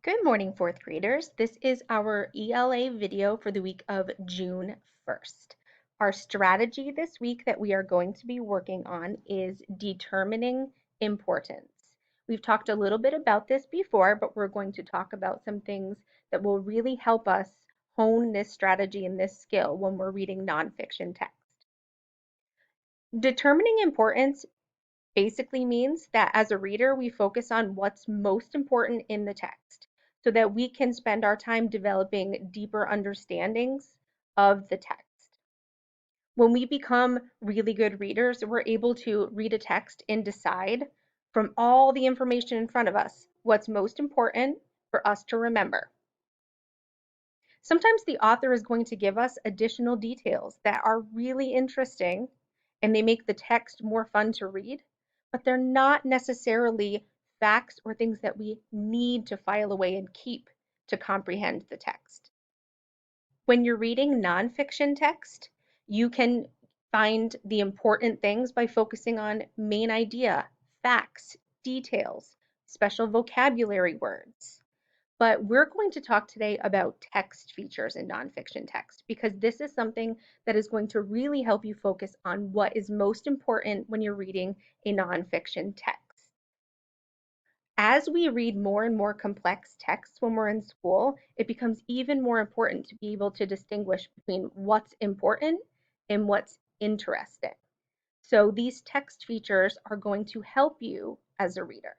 Good morning, fourth graders. This is our ELA video for the week of June 1st. Our strategy this week that we are going to be working on is determining importance. We've talked a little bit about this before, but we're going to talk about some things that will really help us hone this strategy and this skill when we're reading nonfiction text. Determining importance basically means that as a reader, we focus on what's most important in the text so that we can spend our time developing deeper understandings of the text. When we become really good readers, we're able to read a text and decide from all the information in front of us what's most important for us to remember. Sometimes the author is going to give us additional details that are really interesting and they make the text more fun to read, but they're not necessarily facts or things that we need to file away and keep to comprehend the text. When you're reading nonfiction text, you can find the important things by focusing on main idea, facts, details, special vocabulary words. But we're going to talk today about text features in nonfiction text because this is something that is going to really help you focus on what is most important when you're reading a nonfiction text. As we read more and more complex texts when we're in school, it becomes even more important to be able to distinguish between what's important and what's interesting. So these text features are going to help you as a reader.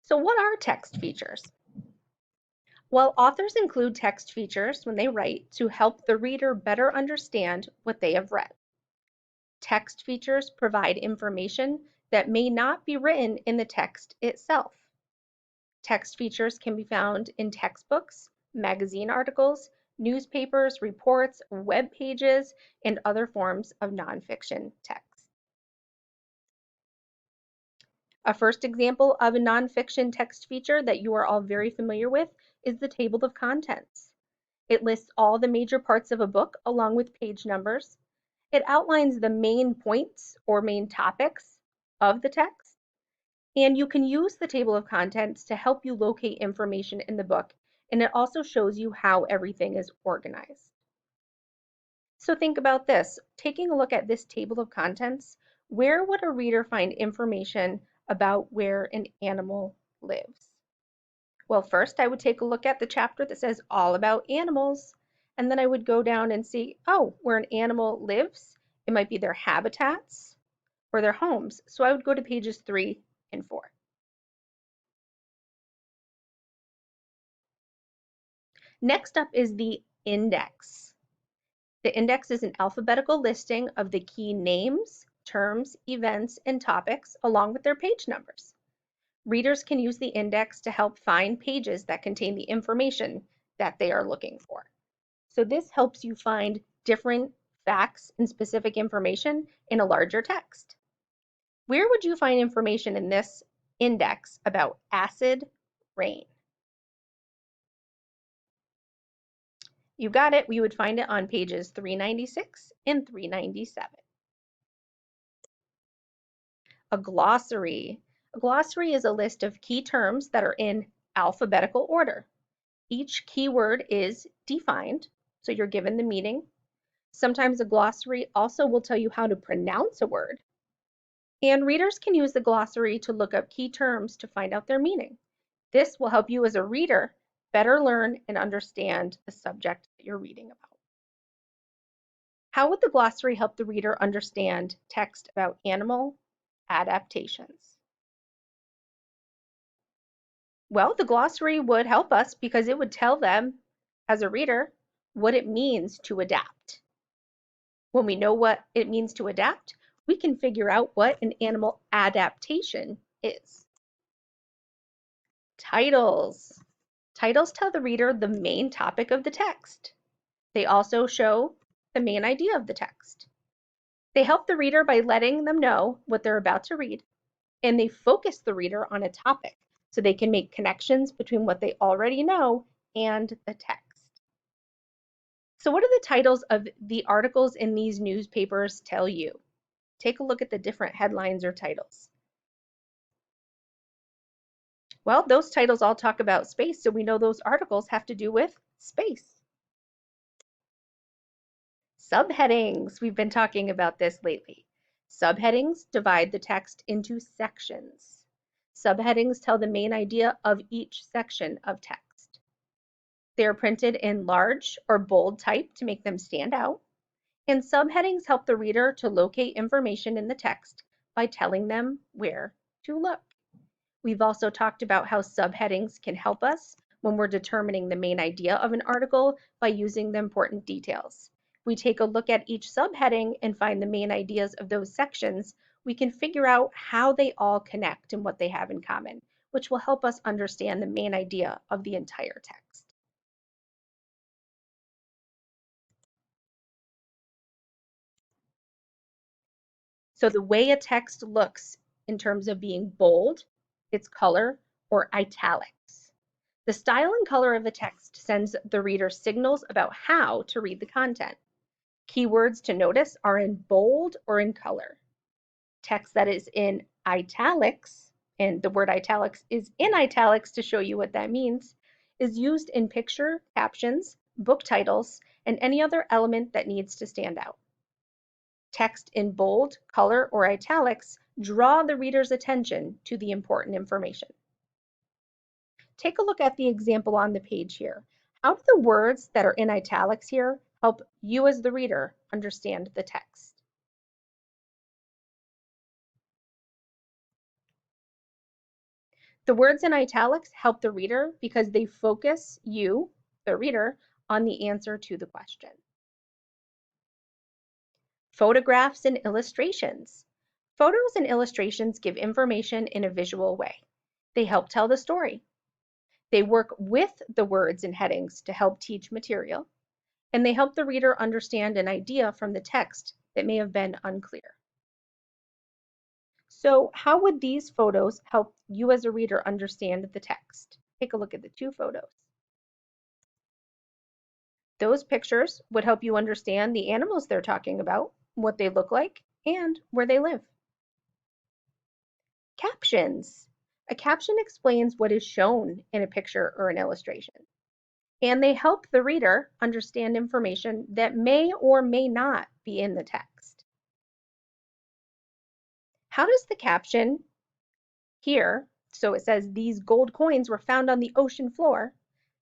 So what are text features? Well, authors include text features when they write to help the reader better understand what they have read. Text features provide information that may not be written in the text itself. Text features can be found in textbooks, magazine articles, newspapers, reports, web pages, and other forms of nonfiction text. A first example of a nonfiction text feature that you are all very familiar with is the table of contents. It lists all the major parts of a book along with page numbers. It outlines the main points or main topics of the text. And you can use the table of contents to help you locate information in the book. And it also shows you how everything is organized. So think about this. Taking a look at this table of contents, where would a reader find information about where an animal lives? Well, first I would take a look at the chapter that says all about animals, and then I would go down and see, oh, where an animal lives, it might be their habitats or their homes. So I would go to pages 3 and 4. Next up is the index. The index is an alphabetical listing of the key names, terms, events, and topics along with their page numbers. Readers can use the index to help find pages that contain the information that they are looking for. So this helps you find different facts and specific information in a larger text. Where would you find information in this index about acid rain? You got it. We would find it on pages 396 and 397. A glossary. A glossary is a list of key terms that are in alphabetical order. Each keyword is defined, so you're given the meaning. Sometimes a glossary also will tell you how to pronounce a word. And readers can use the glossary to look up key terms to find out their meaning. This will help you as a reader better learn and understand the subject that you're reading about. How would the glossary help the reader understand text about animal adaptations? Well, the glossary would help us because it would tell them, as a reader, what it means to adapt. When we know what it means to adapt, we can figure out what an animal adaptation is. Titles. Titles tell the reader the main topic of the text. They also show the main idea of the text. They help the reader by letting them know what they're about to read, and they focus the reader on a topic so they can make connections between what they already know and the text. So what do the titles of the articles in these newspapers tell you? Take a look at the different headlines or titles. Well, those titles all talk about space, so we know those articles have to do with space. Subheadings. We've been talking about this lately. Subheadings divide the text into sections. Subheadings tell the main idea of each section of text. They are printed in large or bold type to make them stand out. And subheadings help the reader to locate information in the text by telling them where to look. We've also talked about how subheadings can help us when we're determining the main idea of an article by using the important details. If we take a look at each subheading and find the main ideas of those sections, we can figure out how they all connect and what they have in common, which will help us understand the main idea of the entire text. So the way a text looks in terms of being bold, its color, or italics. The style and color of the text sends the reader signals about how to read the content. Keywords to notice are in bold or in color. Text that is in italics, and the word italics is in italics to show you what that means, is used in picture, captions, book titles, and any other element that needs to stand out. Text in bold, color, or italics draw the reader's attention to the important information. Take a look at the example on the page here. How do the words that are in italics here help you as the reader understand the text? The words in italics help the reader because they focus you, the reader, on the answer to the question. Photographs and illustrations. Photos and illustrations give information in a visual way. They help tell the story. They work with the words and headings to help teach material, and they help the reader understand an idea from the text that may have been unclear. So how would these photos help you as a reader understand the text? Take a look at the two photos. Those pictures would help you understand the animals they're talking about, what they look like, and where they live. Captions. A caption explains what is shown in a picture or an illustration, and they help the reader understand information that may or may not be in the text. How does the caption here, so it says these gold coins were found on the ocean floor,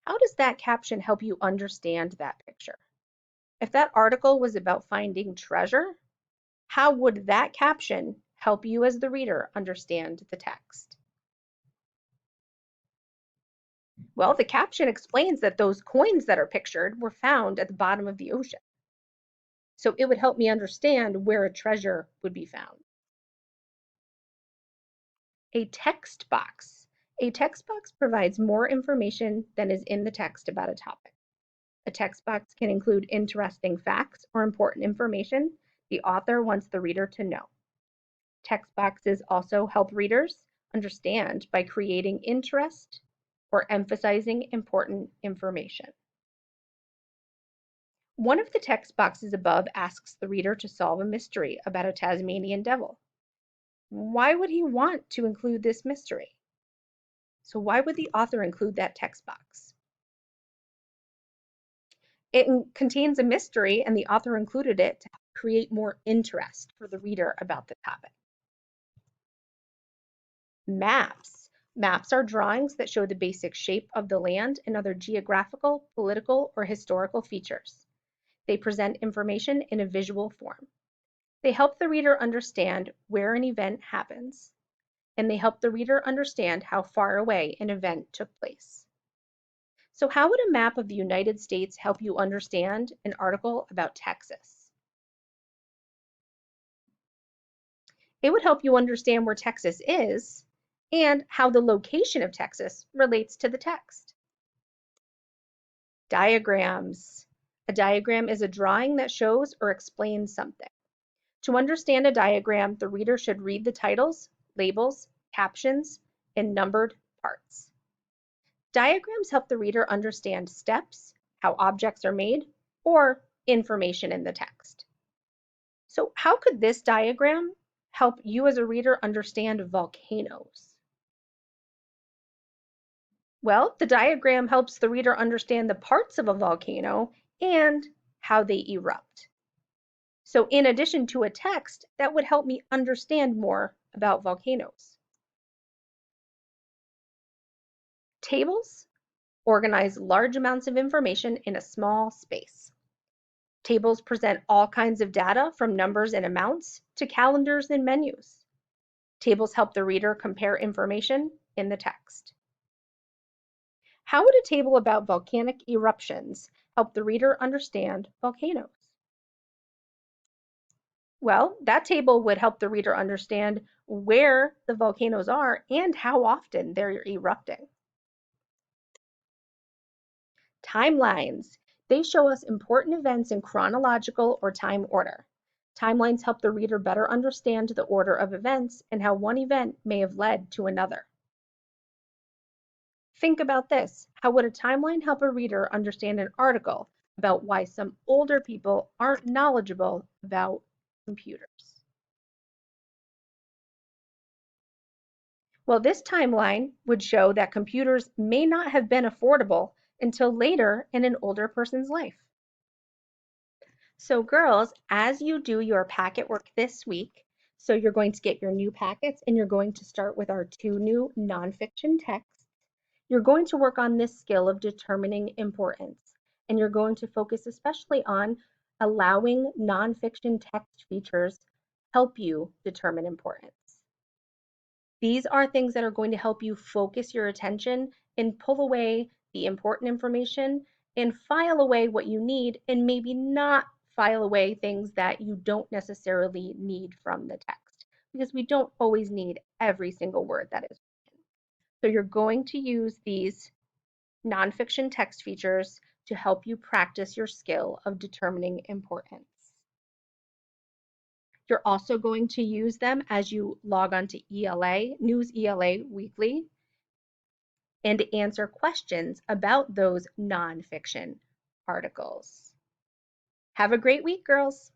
how does that caption help you understand that picture? If that article was about finding treasure, how would that caption help you as the reader understand the text? Well, the caption explains that those coins that are pictured were found at the bottom of the ocean. So it would help me understand where a treasure would be found. A text box. A text box provides more information than is in the text about a topic. A text box can include interesting facts or important information the author wants the reader to know. Text boxes also help readers understand by creating interest or emphasizing important information. One of the text boxes above asks the reader to solve a mystery about a Tasmanian devil. Why would he want to include this mystery? So why would the author include that text box? It contains a mystery and the author included it to create more interest for the reader about the topic. Maps. Maps are drawings that show the basic shape of the land and other geographical, political, or historical features. They present information in a visual form. They help the reader understand where an event happens, and they help the reader understand how far away an event took place. So how would a map of the United States help you understand an article about Texas? It would help you understand where Texas is and how the location of Texas relates to the text. Diagrams. A diagram is a drawing that shows or explains something. To understand a diagram, the reader should read the titles, labels, captions, and numbered parts. Diagrams help the reader understand steps, how objects are made, or information in the text. So how could this diagram help you as a reader understand volcanoes? Well, the diagram helps the reader understand the parts of a volcano and how they erupt. So in addition to a text, that would help me understand more about volcanoes. Tables organize large amounts of information in a small space. Tables present all kinds of data from numbers and amounts to calendars and menus. Tables help the reader compare information in the text. How would a table about volcanic eruptions help the reader understand volcanoes? Well, that table would help the reader understand where the volcanoes are and how often they're erupting. Timelines. They show us important events in chronological or time order. Timelines help the reader better understand the order of events and how one event may have led to another. Think about this. How would a timeline help a reader understand an article about why some older people aren't knowledgeable about computers? Well, this timeline would show that computers may not have been affordable until later in an older person's life. So girls, as you do your packet work this week, so you're going to get your new packets and you're going to start with our two new nonfiction texts. You're going to work on this skill of determining importance, and you're going to focus especially on allowing nonfiction text features help you determine importance. These are things that are going to help you focus your attention and pull away the important information and file away what you need and maybe not file away things that you don't necessarily need from the text because we don't always need every single word that is written. So you're going to use these nonfiction text features to help you practice your skill of determining importance. You're also going to use them as you log on to ELA, News ELA Weekly, and answer questions about those nonfiction articles. Have a great week, girls.